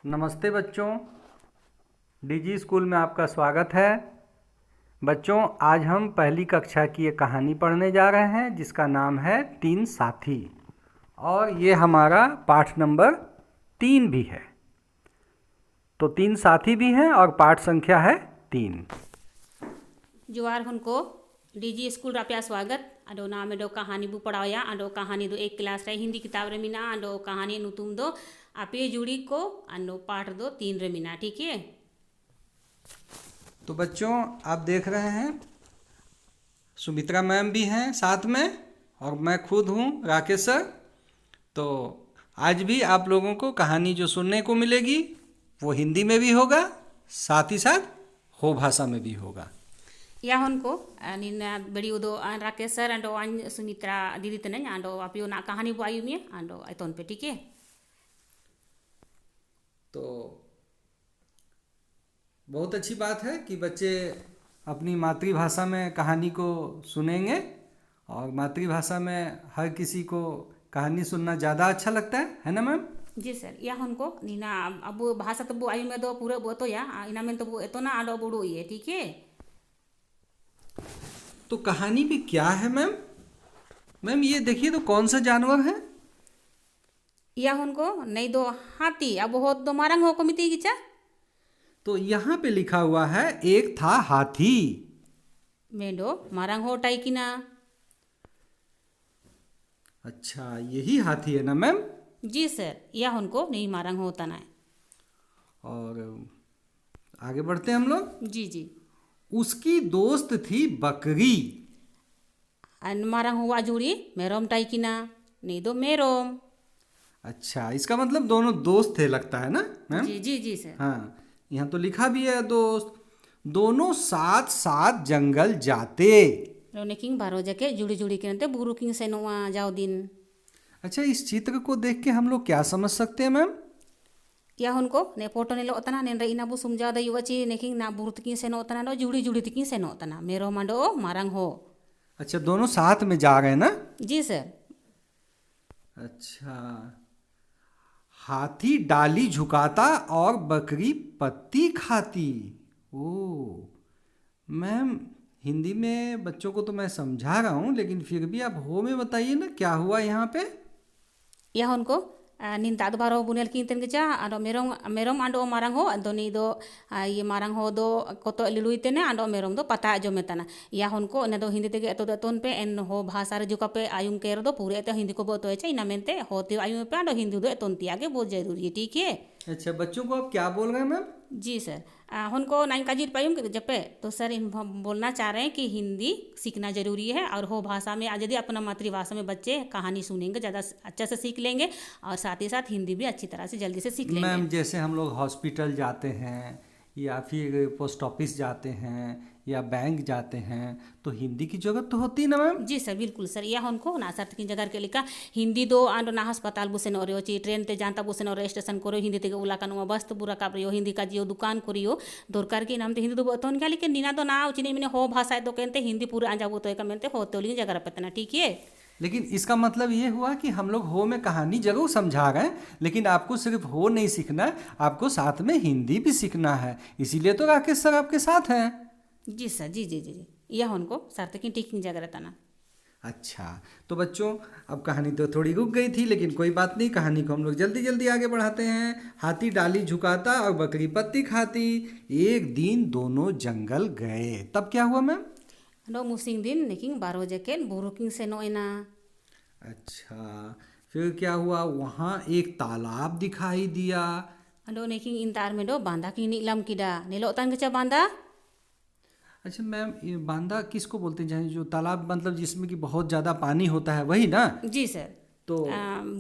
नमस्ते बच्चों, DG school में आपका स्वागत है। बच्चों, आज हम पहली कक्षा की एक कहानी पढ़ने जा रहे हैं जिसका नाम है तीन साथी, और ये हमारा पाठ नंबर 3 भी है। तो तीन साथी भी हैं और पाठ संख्या है 3। जुआर हुनको डीजी स्कूल रापिया स्वागत आडो नाम दो कहानी बु पढ़ाया आडो कहानी दो एक क्लास रे हिंदी किताब रे मिना आडो कहानी नुतुम दो आपे जुड़ी को आडो पाठ दो 3 रे मिना। ठीक है। तो बच्चों, आप देख रहे हैं सुमित्रा मैम भी हैं साथ में, और मैं खुद हूँ राकेश सर। तो आज भी आप लोगों को कहानी जो सुनने को मिलेगी वो हिंदी में भी होगा, साथ ही साथ हो भाषा में भी होगा। या हुनको निना बड़ी उदो राकेश सर आडो आन सुमित्रा दीदी तने आडो आपे ना कहानी बु आयु में आडो आइतोन पे। ठीक है। तो बहुत अच्छी बात है कि बच्चे अपनी मातृभाषा में कहानी को सुनेंगे, और मातृभाषा में हर किसी को कहानी सुनना ज़्यादा अच्छा लगता है ना मैम? जी सर। या हुनको निना अब भाषा तो बु आयु में दो पूरे बो तो या इना में तो बु एतो ना आडो बुडो ये। ठीक है। तो कहानी भी क्या है मैम? मैम ये देखिए तो कौन सा जानवर है? या हुनको नहीं दो हाथी अब हो दो मारंग हो को मिती गिचा। तो यहाँ पे लिखा हुआ है एक था हाथी। मेडो मारंग हो टाई की ना। अच्छा, यही हाथी है ना मैम? जी सर। या उनको नहीं मारंग होता ना। और आगे बढ़ते हैं हम लोग। जी जी। उसकी दोस्त थी बकरी। अन मारंग हुआ जुड़ी मेरोम टाई की ना नहीं दो मेरोम। अच्छा, इसका मतलब दोनों दोस्त थे लगता है ना मैम? जी जी जी सर। हाँ, यहाँ तो लिखा भी है दोस्त। दोनों साथ साथ जंगल जाते। रोने किंग बारो जाके जुड़ी जुड़ी के नते बुरु किंग से नोआ जाओ दिन। अच्छा, इस चित्र को देख के हम लोग क्या समझ सकते हैं मैम? या उनको ने फोटो ने लो तना ने इना बु समझा द युवा ची ने किंग ना बुरु किंग से नो तना नो जुड़ी जुड़ी किंग से नो तना मेरो मांडो मारंग हो। अच्छा, दोनों साथ में जा रहे हैं ना? जी सर। अच्छा, हाथी डाली झुकाता और बकरी पत्ती खाती। ओ मैम, हिंदी में बच्चों को तो मैं समझा रहा हूँ, लेकिन फिर भी आप हो में बताइए ना क्या हुआ यहाँ पे? या उनको निंता दो बारो बुनेल की तन गजा आडो मेरोम मेरोम आडो मारंग हो आडो नी दो ये मारंग हो दो कोतो लिलुई तेने आडो मेरोम दो पता जो मेतना। या उनको ने दो हिंदी तेगे तो तोन पे एन हो भाषा रे जुका पे आयुम केर दो पूरे ते हिंदी को बोतो है इना मेनते होते आयुम पे आडो हिंदी दो तोन तियागे बहुत जरूरी है। ठीक है। अच्छा, बच्चों को आप क्या बोल रहे हैं मैम? जी सर। उनको नाइन का जीत पायुम जपे तो सर हम बोलना चाह रहे हैं कि हिंदी सीखना जरूरी है, और हो भाषा में आज यदि अपना मातृभाषा में बच्चे कहानी सुनेंगे ज़्यादा अच्छा से सीख लेंगे, और साथ ही साथ हिंदी भी अच्छी तरह से जल्दी से सीख लेंगे। मैम, जैसे हम लोग हॉस्पिटल जाते हैं या फिर पोस्ट ऑफिस जाते हैं या बैंक जाते हैं तो हिंदी की जरूरत तो होती है ना मैम? जी सर बिल्कुल सर। या उनको ना सर की जगह के लिखा हिंदी दो आंडो ना अस्पताल बुसे नो रियो ची ट्रेन ते जानता बुसे नो स्टेशन करो हिंदी ते उला कानुआ बस तो बुरा का प्रयो हिंदी का जियो दुकान करियो दरकार की नाम ते हिंदी दो बतौन क्या लेकिन नीना तो ना उचिनी मैंने हो भाषा तो कहते हिंदी पूरे आजाबो तो कहते हो तो जगह पतना। ठीक है। लेकिन इसका मतलब ये हुआ कि हम लोग हो में कहानी जरूर समझा रहे हैं, लेकिन आपको सिर्फ हो नहीं सीखना है, आपको साथ में हिंदी भी सीखना है। इसीलिए तो राकेश सर आपके साथ हैं। जी सर। जी जी जी जी। यह उनको सार्थक की टीकिंग जगह रहता ना। अच्छा, तो बच्चों, अब कहानी तो थोड़ी रुक गई थी, लेकिन कोई बात नहीं, कहानी को हम लोग जल्दी जल्दी आगे बढ़ाते हैं। हाथी डाली झुकाता और बकरी पत्ती खाती। एक दिन दोनों जंगल गए। तब क्या हुआ मैम? नो मुसिंग दिन निकिंग बारो जकेन बुरुकिंग से नो इना। अच्छा, फिर क्या हुआ? वहाँ एक तालाब दिखाई दिया। अंडो नेकिंग इन तार में दो बांधा की नीलम किडा नीलो तंग चा बांधा। अच्छा मैम, ये बांदा किसको बोलते हैं? जहाँ जो तालाब मतलब जिसमें कि बहुत ज़्यादा पानी होता है, वही ना? जी सर। तो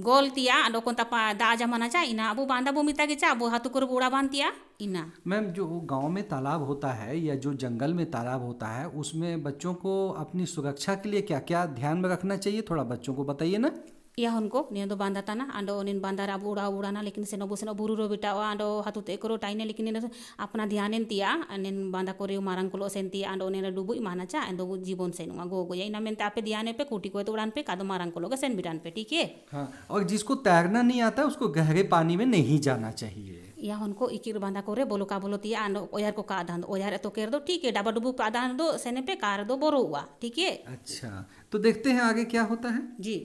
गोल तिया अंडो कोन तपा दा जमाना चा इना अबू बांधा बो मिता के चा अबू हाथु कर बुड़ा बांधिया इना। मैम, जो गांव में तालाब होता है या जो जंगल में तालाब होता है, उसमें बच्चों को अपनी सुरक्षा के लिए क्या क्या ध्यान में रखना चाहिए? थोड़ा बच्चों को बताइए ना। या उनको ने दो बांधा था ना आंडो निन बांधार अब उड़ाना लेकिन से नबो बुरु रो बेटा आंडो हाथु ते करो टाइने लेकिन ने अपना ध्यान तिया निन बांधा को मारंग को सेंती आंडो ने डुबु माना चा एंदो जीवन से नुआ गो या इना मेनते आपे ध्यान पे कुटी को तो उड़ान पे कादो मारंग को सेन बिटान पे ठीक है। हाँ, और जिसको तैरना नहीं आता उसको गहरे पानी में नहीं जाना चाहिए। या उनको इकिर बांधा को बोलो का बोलो तिया आंडो ओयार को का दान ओयार तो केर दो ठीक है डाबा डुबु का दान दो सेने पे कार दो बोरो हुआ ठीक है। अच्छा, तो देखते हैं आगे क्या होता है। जी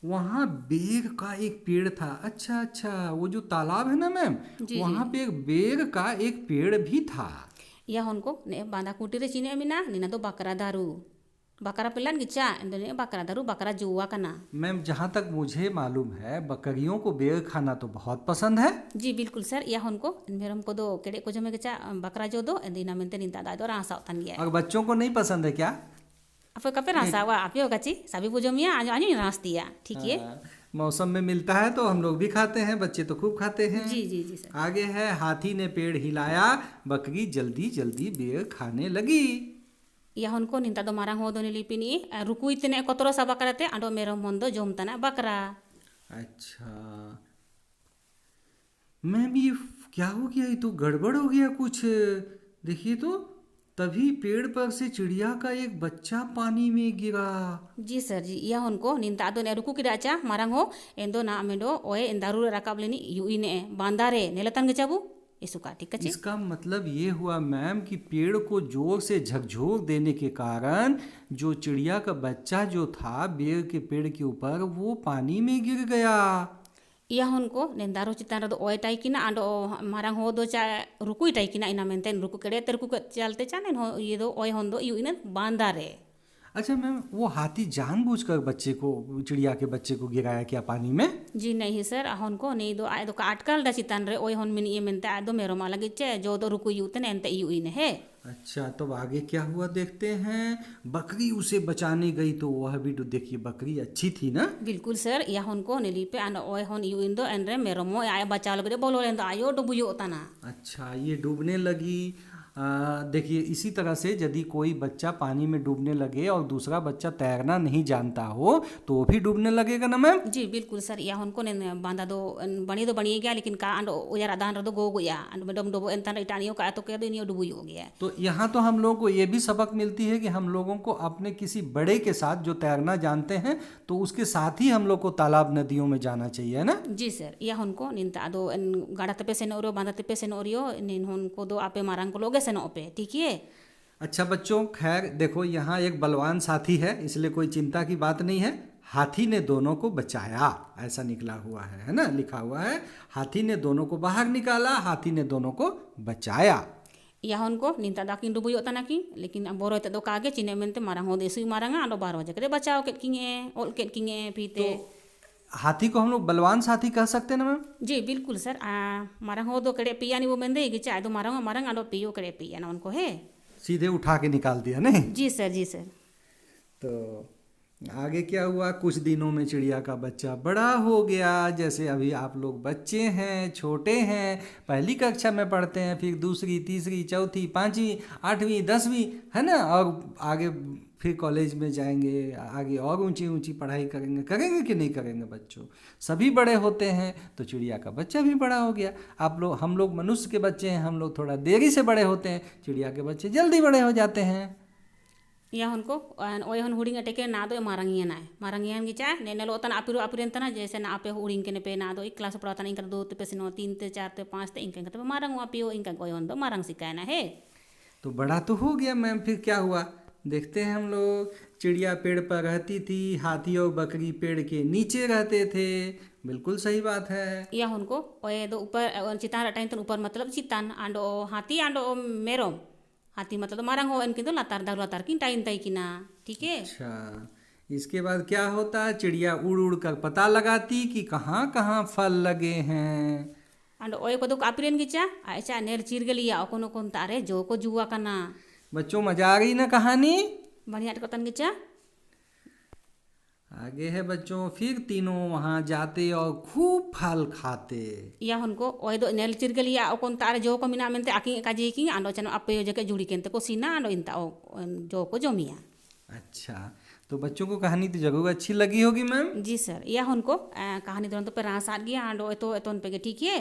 वहाँ बेर का एक पेड़ था। अच्छा अच्छा, वो जो तालाब है ना मैम, जी, वहाँ पे एक बेर का एक पेड़ भी था। या उनको ने बांधा कुटी रे चिने मिना निना दो बकरा दारू बकरा पिलान गिचा ने बकरा दारू बकरा जुआ कना। मैम जहाँ तक मुझे मालूम है बकरियों को बेर खाना तो बहुत पसंद है। जी बिल्कुल सर या उनको मेरम को दो केड़े को जमे गिचा बकरा जो दो एंदिना मेंते निंता दा दो रासा उतन गया। और बच्चों को नहीं पसंद है क्या? आपे कपे रासा वा आपे गची सभी पुजमिया आज आज रास्तिया ठीक है। हाँ, मौसम में मिलता है तो हम लोग भी खाते हैं, बच्चे तो खूब खाते हैं। जी जी जी सर। आगे है, हाथी ने पेड़ हिलाया, बकरी जल्दी जल्दी बेर खाने लगी। या उनको निंता दो मारंग हो दो लिपिनी रुकु इतने कोतरो सा बकरा ते आंडो मेरम होंदो जोमतना बकरा। अच्छा मैम, ये क्या हो गया? ये तो गड़बड़ हो गया कुछ। देखिए तो, तभी पेड़ पर से चिड़िया का एक बच्चा पानी में गिरा। जी सर जी या उनको निंता दो ने रुकु किराचा मारंग हो एंदो ना मेंडो ओए इंदारू रकाब लेनी युई ने बांदारे नेलतन गचाबू इसुका ठीक है। इसका मतलब ये हुआ मैम कि पेड़ को जोर से झकझोर देने के कारण जो चिड़िया का बच्चा जो था बेर के पेड़ के ऊपर वो पानी में गिर गया। या उनको नेंदारो चितान रदो ओए टाई किना आंडो मारंग हो दो चा रुकुई टाई किना इना मेंटेन रुकु केड़े ते रुकु चलते चाने हो ये दो ओए होंदो यू इन बांदारे। अच्छा मैम, वो हाथी जानबूझकर बच्चे को, चिड़िया के बच्चे को गिराया क्या पानी में? जी नहीं सर उनको नहीं दो आए दो काटकल डा चितान रे ओए होन मिनी ये मेंते आए दो मेरो माला गिचे जो दो रुकु यूते ने एंते यू इन है। अच्छा, तो आगे क्या हुआ देखते हैं। बकरी उसे बचाने गई तो वह भी तो देखिए, बकरी अच्छी थी ना। बिल्कुल सर या उनको नीली पे आंडो ओए होन यू इन दो एन रे मेरो मो आए बचा लगे बोलो लेंदो आयो डुबुयो तना। अच्छा, ये डूबने लगी। देखिए, इसी तरह से यदि कोई बच्चा पानी में डूबने लगे और दूसरा बच्चा तैरना नहीं जानता हो तो वो भी डूबने लगेगा ना मैम। जी बिल्कुल सर या उनको ने बांधा दो बनी गया लेकिन का आंडो यार आदान रदो गो गया आंडो मेडम डुबो एंतन इटानियो का तो कह दो इनियो डुबुयो हो गया। तो यहाँ तो हम लोगों को ये भी सबक मिलती है कि हम लोगों को अपने किसी बड़े के साथ जो तैरना जानते हैं तो उसके साथ ही हम लोग को तालाब नदियों में जाना चाहिए, है ना। जी सर या उनको निंता दो गाड़ा तपे से नोरियो बांधा तपे से नोरियो निन उनको दो आपे मारंग को लोगे से नो पे ठीक है। अच्छा बच्चों, खैर देखो, यहाँ एक बलवान साथी है इसलिए कोई चिंता की बात नहीं है। हाथी ने दोनों को बचाया, ऐसा निकला हुआ है ना, लिखा हुआ है हाथी ने दोनों को बाहर निकाला, हाथी ने दोनों को बचाया। या उनको निंता दाकिन डुबुयो तना की लेकिन बोरो ते दो कागे चिने मेंते मारंग हो देसुई मारंगा आंडो बारो जकरे बचाओ के किंगे ओल के किंगे पीते। हाथी को हम लोग बलवान साथी कह सकते हैं ना मैम। जी बिल्कुल सर मारंग हो दो कड़े पिया नहीं वो बंदे गिचा दो मारंग आंडो पियो कड़े पिया ना उनको है सीधे उठा के निकाल दिया नहीं। जी सर जी सर। तो आगे क्या हुआ, कुछ दिनों में चिड़िया का बच्चा बड़ा हो गया। जैसे अभी आप लोग बच्चे हैं, छोटे हैं, पहली कक्षा में पढ़ते हैं, फिर दूसरी, तीसरी, चौथी, पाँचवीं, आठवीं, 10वीं, है ना, और आगे फिर कॉलेज में जाएंगे, आगे और ऊंची ऊंची पढ़ाई करेंगे कि नहीं करेंगे बच्चों, सभी बड़े होते हैं। तो चिड़िया का बच्चा भी बड़ा हो गया। हम लोग मनुष्य के बच्चे हैं, हम लोग थोड़ा देरी से बड़े होते हैं, चिड़िया के बच्चे जल्दी बड़े हो जाते हैं। या उनको ओय हन हुडिंग अटेके ना दो मारंगियान गिचा ने नेलो तन आपिरो आपिरेन तना जैसे ना आपे हुडिंग के ने पे ना दो एक क्लास पढ़ा तना इनका 2 ते पे से 3 ते 4 ते 5 ते इनका तो मारंग वापियो इनका कोई हन दो मारंग सिखाना है। तो बड़ा तो हो गया मैम, फिर क्या हुआ देखते हैं हम लोग। चिड़िया पेड़ पर रहती थी, हाथी और बकरी पेड़ के नीचे रहते थे। बिल्कुल सही बात है। या उनको ओए दो ऊपर चितान अटाइन तन ऊपर मतलब चितान आंडो हाथी आंडो मेरो हाथी मतलब मारंग हो इनकी तो लातार की टाइन तई की ना ठीक है। अच्छा, इसके बाद क्या होता है, चिड़िया उड़ उड़ कर पता लगाती कि कहाँ कहाँ फल लगे हैं। आंडो ओए को दो आपिरेन गिचा अच्छा नेर चिर गलिया ओकोन ओकोन तारे जो को जुआ कना। बच्चों मजा आ गई ना कहानी, बढ़िया को तन गिचा। आगे है बच्चों, फिर तीनों वहां जाते और खूब फल खाते। या उनको ओए दो नेल चिरगलिया ओकोन तारे जो को मिना मेंते आकी काजी की आंडो चनो अपे जके जुड़ी केनते को सीना आंडो इंता ओ जो को जमिया। अच्छा, तो बच्चों को कहानी तो जरूर अच्छी लगी होगी मैम। जी सर, यह उनको कहानी दौरान तो पे रासात गया आंडो तो एतोन पे ठीक है।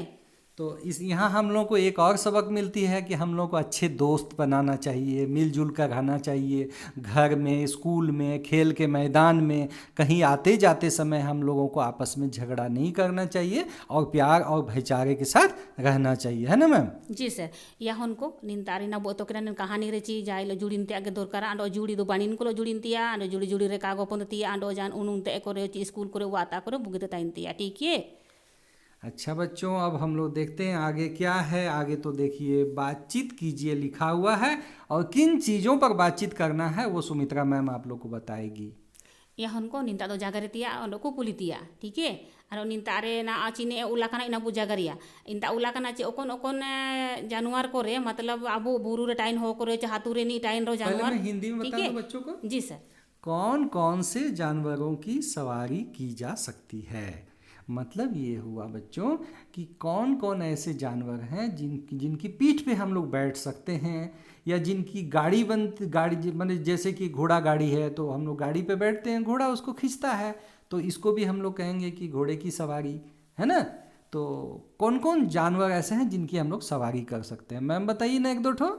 तो इस यहाँ हम लोग को एक और सबक मिलती है कि हम लोग को अच्छे दोस्त बनाना चाहिए, मिलजुल कर रहना चाहिए। घर में, स्कूल में, खेल के मैदान में, कहीं आते जाते समय हम लोगों को आपस में झगड़ा नहीं करना चाहिए और प्यार और भाईचारे के साथ रहना चाहिए, है ना मैम? जी सर, यह उनको निंतारी ना बोतो किन कहानी रेची जाए लो जुड़िन ते आगे दरकार आंडो जुड़ी दो बानिन को जुड़िन तिया आंडो जुड़ी जुड़ी रे कागो पंदतिया आंडो जान उनुन ते करे स्कूल करे वाता करे बुगिते ताइन तिया ठीक है। अच्छा बच्चों, अब हम लोग देखते हैं आगे क्या है। आगे तो देखिए, बातचीत कीजिए लिखा हुआ है और किन चीज़ों पर बातचीत करना है वो सुमित्रा मैम आप लोग को बताएगी। या उनको निंता दो जागरतिया और को पुलितिया ठीक है। और निंता रे ना आचिने उलाकना इना बु जागरिया इंता उलाकना चे ओकोन ओकोन जानवर करे मतलब अबो बुरु रे टाइन हो करे चे हाथू रे नी टाइन रो पहले जानवर मैं हिंदी में ठीक बता है। दूं बच्चों को। जी सर। कौन कौन से जानवरों की सवारी की जा सकती है। मतलब ये हुआ बच्चों कि कौन कौन ऐसे जानवर हैं जिनकी पीठ पे हम लोग बैठ सकते हैं, या जिनकी गाड़ी मतलब जैसे कि घोड़ा गाड़ी है तो हम लोग गाड़ी पे बैठते हैं, घोड़ा उसको खींचता है, तो इसको भी हम लोग कहेंगे कि घोड़े की सवारी, है ना। तो कौन कौन जानवर ऐसे हैं जिनकी हम लोग सवारी कर सकते हैं, मैम बताइए ना एक दो ठो।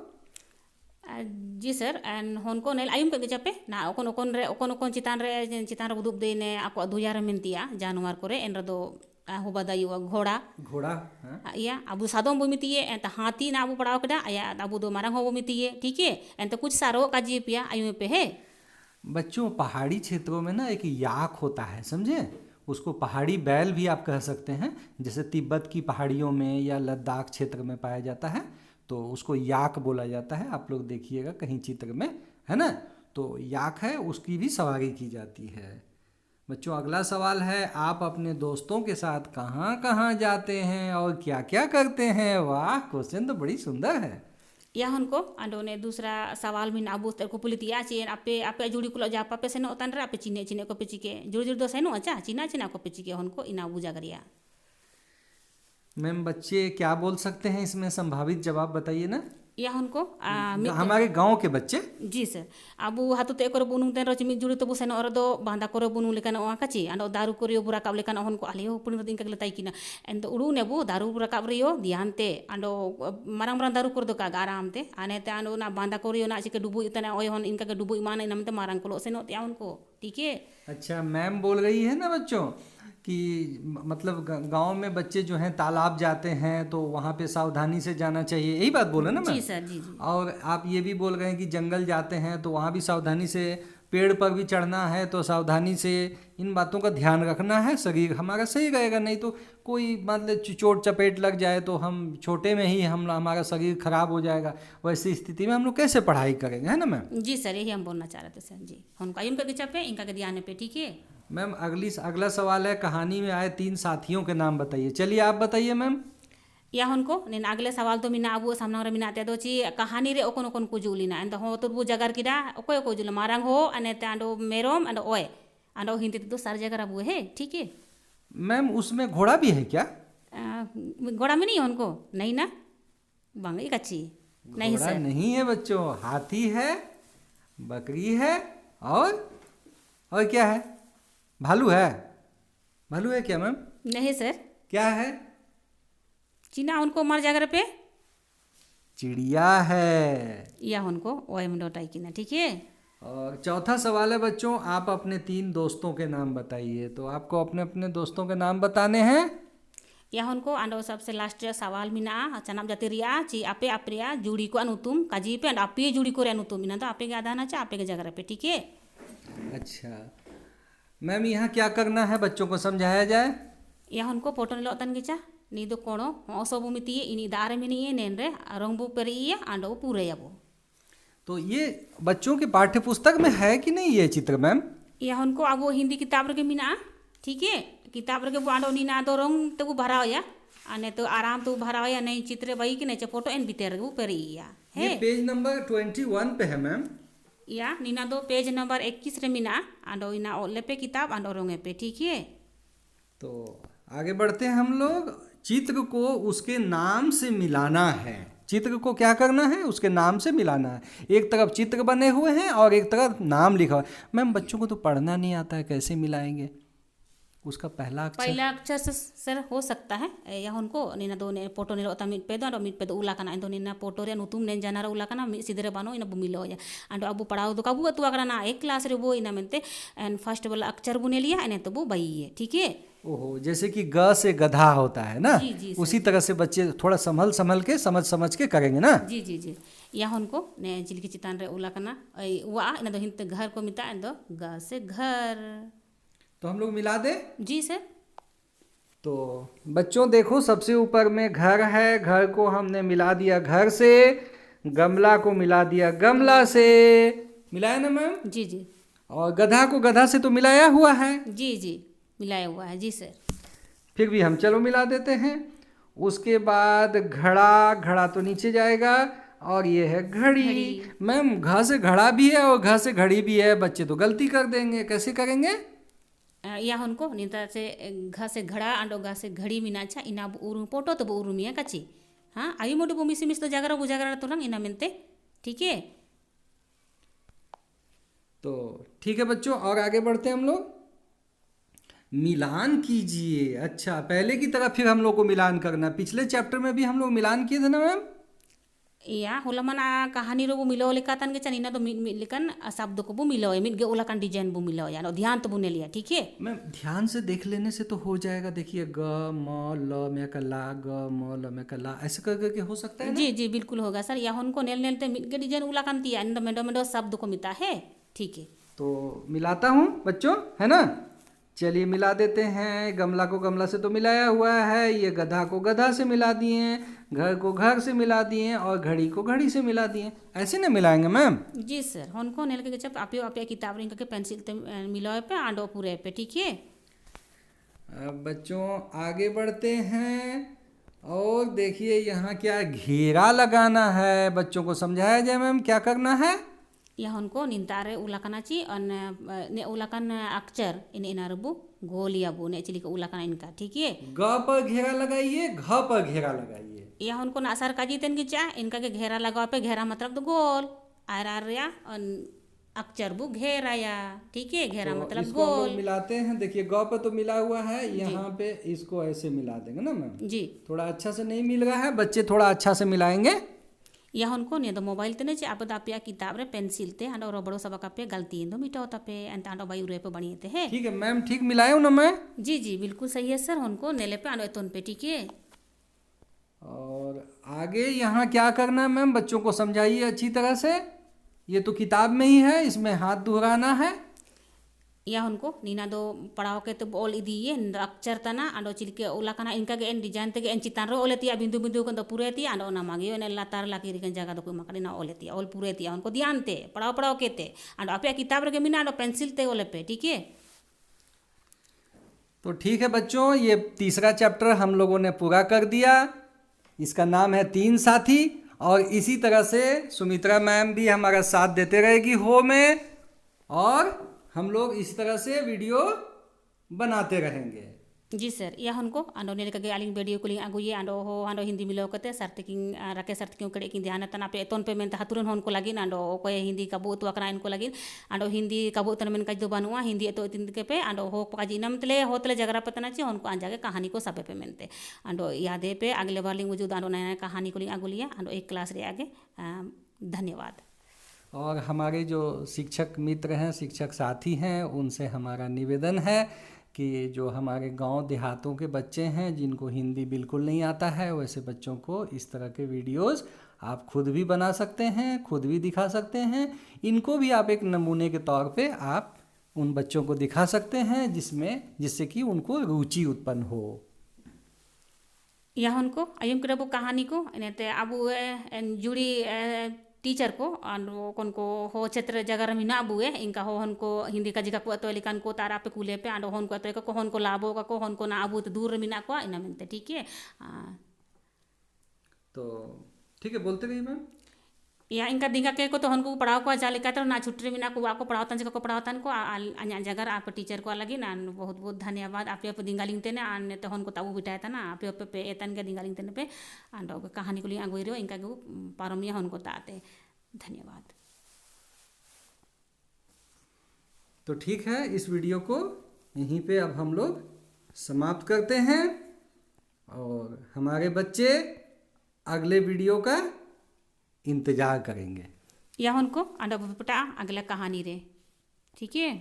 जी सर, एन होनको नेल आयुम पे चापे ना ओकोन ओकोन चितान रे उदुब दे ने आको दुयार मिनतिया जानवर करे एन रे दो हुबादायुआ घोड़ा घोड़ा, हाँ? या अबु सादोम बुमितिये एंत हाथी ना अबु पड़ाव कदा या अबु दो मारंग हो बुमितिये ठीक है। एंत कुछ सारो काजी पिया आयुम पे है। बच्चों पहाड़ी क्षेत्रों में ना एक याक होता है, समझे। उसको पहाड़ी बैल भी आप कह सकते हैं, जैसे तिब्बत की पहाड़ियों में या लद्दाख क्षेत्र में पाया जाता है तो उसको याक बोला जाता है। आप लोग देखिएगा कहीं चित्र में, है ना। तो याक है, उसकी भी सवारी की जाती है। बच्चों अगला सवाल है, आप अपने दोस्तों के साथ कहाँ कहाँ जाते हैं और क्या क्या करते हैं। वाह, क्वेश्चन तो बड़ी सुंदर है। या उनको अंडोने दूसरा सवाल में नाबू तेरे को पुलितिया चीन आपे आपे जुड़ी कुलो जा पापे सेनो उतान रे आपे चीने चीने को पिचिके जुड़ी जुड़ी दो सेनो अच्छा चीना चीना को पिचिके उनको इना बुझा करिया। मैम बच्चे क्या बोल सकते हैं इसमें, संभावित जवाब बताइए ना। या उनको हमारे गांव के बच्चे। जी सर, अबु हाथु ते को बुनु तेन रोच मिक जुड़ी तो बुसेन और दो बांधा को बुनु लेकन ओ काची अंडो दारू को बुरा काब लेकन उनको आलियो पुनि दिन का ताई किना एंड उड़ू नेबु दारू बुरा काब रियो ध्यानते अंडो मारंग मारंग दारू को दो का आराम ते आने ते अंडो ना बांधा को ना चिके डुबु इतना ओय होन इनका के डुबु ईमान नमते मारंग को सेनो ते उनको ठीक है। अच्छा, मैम बोल रही है ना बच्चों कि मतलब गांव में बच्चे जो हैं तालाब जाते हैं तो वहाँ पे सावधानी से जाना चाहिए, यही बात बोले ना मैम। जी सर, जी जी। और आप ये भी बोल रहे हैं कि जंगल जाते हैं तो वहाँ भी सावधानी से, पेड़ पर भी चढ़ना है तो सावधानी से, इन बातों का ध्यान रखना है, शरीर हमारा सही रहेगा। नहीं तो कोई मतलब चोट चपेट लग जाए तो हम छोटे में ही हमारा शरीर खराब हो जाएगा। वैसी स्थिति में हम लोग कैसे पढ़ाई करेंगे, है ना मैम। जी सर, यही हम बोलना चाह रहे थे सर जी। उनको आयुम के चापे इनका के ध्यान पे ठीक है। मैम अगला सवाल है, कहानी में आए 3 साथियों के नाम बताइए। चलिए आप बताइए मैम। या उनको निन अगले सवाल तो मिना अबु सामना रे मिना ते दो ची कहानी रे ओकोन ओकोन को जुलिना एंड हो तो बु जगर किदा ओको को जुल मारंग हो अने ते अंडो मेरोम अंडो ओए अंडो हिंदी तो सार जगह अबु है ठीक है। मैम उसमें घोड़ा भी है क्या। घोड़ा में नहीं उनको नहीं ना बांगी कच्ची नहीं घोड़ा सर नहीं है बच्चों, हाथी है, बकरी है और क्या है, भालू है। भालू है क्या मैम। नहीं सर, क्या है। चीना उनको मर जागर पे चिड़िया है। या उनको ओए मंडोटाई की ना ठीक है। और चौथा सवाल है बच्चों, आप अपने 3 दोस्तों के नाम बताइए। तो आपको अपने अपने दोस्तों के नाम बताने हैं। या उनको आंडो सबसे लास्ट सवाल मिना चनाम जाति रिया ची आपे आपरिया जुड़ी को अनुतुम काजी पे आपे जुड़ी को अनुतुम मिना तो आपे के आधाना चा आपे के जगह पे ठीक है। अच्छा मैम, यहाँ क्या करना है बच्चों को समझाया जाए। या उनको फोटो निलो तन गिचा नी दो कोनो होसो बुमिति इनी दारे मिनी नेन रे रंगबु पेरिया आंडो पूरे याबो। तो ये बच्चों के पाठ्य पुस्तक में है कि नहीं ये चित्र मैम। या उनको अब हिंदी किताब रे मिना ठीक है। किताब रे आंडो नीना दो रंग तो भरा या आने तो आराम तो भरा या नहीं चित्र वही कि नहीं फोटो एन बीते रे पेरिया है। ये पेज नंबर 21 पे है मैम। या नीना दो पेज नंबर 21 रे मिना आंडो इना ओले पे किताब आंडो रंगे पे ठीक है। तो आगे बढ़ते हैं हम लोग। चित्र को उसके नाम से मिलाना है। चित्र को क्या करना है, उसके नाम से मिलाना है। एक तरफ चित्र बने हुए हैं और एक तरफ नाम लिखा हुआ है। मैम बच्चों को तो पढ़ना नहीं आता है, कैसे मिलाएंगे? उसका पहला अक्षर पहला अक्षर से सर हो सकता है या उनको नीना दो ने फोटो ने रोता मिट पे दो मिट पे दो उला कना दो नीना फोटो रे नुतुम ने जाना उला कना मी सिदरे बानो इन बुमिलो या अंडो अबु पढ़ाओ दो कबु अतु अगर ना एक क्लास रे वो इना मेंते एंड फर्स्ट वाला अक्षर बुने लिया एने तो वो बई है, ठीक है। ओहो, जैसे कि ग से गधा होता है ना, जी जी सर। उसी तरह से बच्चे थोड़ा संभल संभल के समझ समझ के करेंगे ना। जी जी जी या उनको ने जिल के चितान रे उला कना वा इन दो हिंते घर को मिता इन दो ग से घर। तो हम लोग मिला दें। जी सर। तो बच्चों देखो, सबसे ऊपर में घर है, घर को हमने मिला दिया घर से, गमला को मिला दिया गमला से, मिलाया ना मैम? जी जी। और गधा को गधा से तो मिलाया हुआ है। जी जी मिलाया हुआ है। जी सर। फिर भी हम चलो मिला देते हैं। उसके बाद घड़ा, घड़ा तो नीचे जाएगा और ये है घड़ी। मैम घ से घड़ा भी है और घ से घड़ी भी है, बच्चे तो गलती कर देंगे, कैसे करेंगे? या उनको नीता से घा से घड़ा अंडो घा से घड़ी मीना अच्छा इना उरु पोटो तो उरु मिया कची। हाँ आयु मोटो बो मिसी मिस तो जागरा बुजागरा तो रंग इना मिनते, ठीक है। तो ठीक है बच्चों, और आगे बढ़ते हैं हम लोग। मिलान कीजिए। अच्छा, पहले की तरह फिर हम लोग को मिलान करना। पिछले चैप्टर में भी हम लोग मिलान किए थे ना मैम? या हुलमन कहानी रो बो मिलो लेकातन के चनीना तो मिट लेकन शब्द को बो मिलो मिट गे उलाकन डिजाइन बो मिलो या ध्यान तो बुने लिया, ठीक है। मैम ध्यान से देख लेने से तो हो जाएगा। देखिए ग म ल में का ला, ग म ल में का ला, ऐसे कर करके हो सकता है ना? जी जी बिल्कुल होगा सर। या उनको नेल नेलते मिट गे डिजाइन उलाकन तिया इन मेडो मेडो शब्द को मिता है, ठीक है। तो मिलाता हूँ बच्चों, है ना? चलिए मिला देते हैं। गमला को गमला से तो मिलाया हुआ है, ये गधा को गधा से मिला दिए, घर को घर से मिला दिए और घड़ी को घड़ी से मिला दिए। ऐसे ना मिलाएंगे मैम? जी सर। उनको नेल के जब आप किताब रिंग के पेंसिल ते मिलो पे आंडो पूरे पे, ठीक है। अब बच्चों आगे बढ़ते हैं और देखिए यहाँ क्या घेरा लगाना है। बच्चों को समझाया जाए मैम, क्या करना है? या उनको निंतारे उलाकना ची और ने उलाकन अक्षर इन इनारबु गोलिया बु ने चिली को उलाकना इनका, ठीक है। ग पर घेरा लगाइए, घ पर घेरा लगाइए। या उनको नासर काजी तेन की चा इनका के घेरा लगाओ पे, घेरा मतलब तो गोल आर या अक्षर बु घेरा या, ठीक है। घेरा तो मतलब इसको हम गोल। लोग मिलाते हैं। देखिए ग पर तो मिला हुआ है, यहाँ पे इसको ऐसे मिला देंगे ना मैम? जी। थोड़ा अच्छा से नहीं मिल रहा है, बच्चे थोड़ा अच्छा से मिलाएंगे। या उनको ने तो मोबाइल ते ने चे आप दापिया किताब रे पेंसिल ते आंडो रबड़ो सब का पे गलती इंदो मिटाओ तपे एंड आंडो बाई उरे पे बनी ते है। ठीक है मैम, ठीक मिलाए हूँ ना मैं? जी जी बिल्कुल सही है सर। उनको नेले पे आंडो एतोन पे, ठीक है। और आगे यहाँ क्या करना है मैम, बच्चों को समझाइए अच्छी तरह से। ये तो किताब में ही है, इसमें हाथ दुहराना है। या उनको नीना दो पढ़ाओ के तो बोल इदी ये अक्षर तना आंडो चिलके उला कना इनका के एन डिजाइन ते एन चितान रो ओलेतिया बिंदु बिंदु को तो पूरे ती आंडो ना मागे ने लातार लाकी रिकन जगह तो कोई मकड़ी ना ओलेतिया ओल पूरे तिया उनको ध्यान ते पढ़ाओ पढ़ाओ के ते आंडो आपे किताब रे के मिना आंडो पेंसिल ते ओले पे, ठीक है। तो ठीक है बच्चों, ये तीसरा चैप्टर हम लोगों ने पूरा कर दिया। इसका नाम है तीन साथी। और इसी तरह से सुमित्रा मैम भी हमारा साथ देते रहेगी हो में, और हम लोग इस तरह से वीडियो बनाते रहेंगे। जी सर। या उनको आंडो नेल के आलिंग वीडियो कुलिंग आगु ये आंडो हो आंडो हिंदी मिलो कते सर्तिकिंग रके सर्तिकिंग कड़े की ध्यान तना पे तोन पे मेन हातुरन होन को लागिन आंडो कोय हिंदी कबो तो अकरा इनको लागिन आंडो हिंदी कबो तन मेन कज दो बनुआ हिंदी तो तिन के पे आंडो हो काजी नम तले होतले जगरा पतना ची उनको आंजा के कहानी को सबे पे मेनते आंडो यादे पे अगले बार लिंग वजूद आंडो नया कहानी को लिंग आगु लिया आंडो एक क्लास रे आगे। धन्यवाद। और हमारे जो शिक्षक मित्र हैं, शिक्षक साथी हैं, उनसे हमारा निवेदन है कि जो हमारे गांव देहातों के बच्चे हैं जिनको हिंदी बिल्कुल नहीं आता है, वैसे बच्चों को इस तरह के वीडियोस आप खुद भी बना सकते हैं, खुद भी दिखा सकते हैं। इनको भी आप एक नमूने के तौर पे आप उन बच्चों को दिखा सकते हैं जिससे कि उनको रुचि उत्पन्न हो। या उनको अयुम करबो कहानी को नेते अबु जुड़ी टीचर को कौन को हो क्षेत्र जगह में ना बुए इनका हो हन को हिंदी का जगह को तो लिखन को तारा पे कुले पे आंडो हन को तो को हन को लाभो का को हन को ना अबू तो दूर मिना को इना मिलते, ठीक है। तो ठीक है, बोलते रहिए मैम। या इनका दिंगा के को तो हनको पढ़ाव को जा लेका तो ना छुट्टी में ना को आको पढ़ावतन जगह को पढ़ावतन को अन्य जगह आप टीचर को लगी ना बहुत बहुत धन्यवाद आप पे दिंगा लिंगते ने आने तो हनको ताऊ बिठाया था ना आप पे एतन के दिंगा लिंगते ने पे आंडो कहानी को लिए आगो रियो इनका को पारमिया हनको ताते धन्यवाद। तो ठीक है, इस वीडियो को यहीं पे अब हम लोग समाप्त करते हैं और हमारे बच्चे अगले वीडियो का इंतज़ार करेंगे। या उनको आंडो पटा अगला कहानी रे, ठीक है।